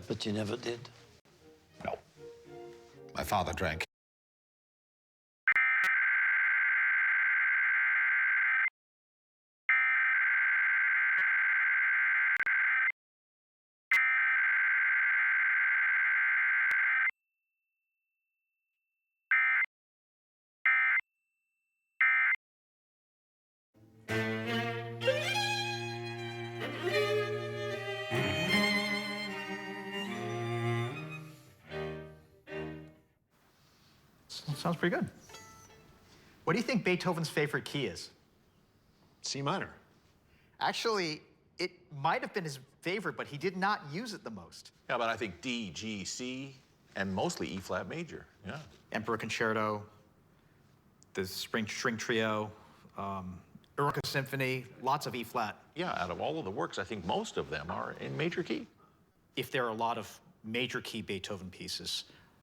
But you never did. No. My father drank. Sounds pretty good. What do you think Beethoven's favorite key is? C minor. Actually, it might have been his favorite, but he did not use it the most. Yeah, but I think D, G, C, and mostly E flat major. Yeah. Emperor Concerto, the String Trio, Eroica Symphony, lots of E flat. Yeah, out of all of the works, I think most of them are in major key. If there are a lot of major key Beethoven pieces,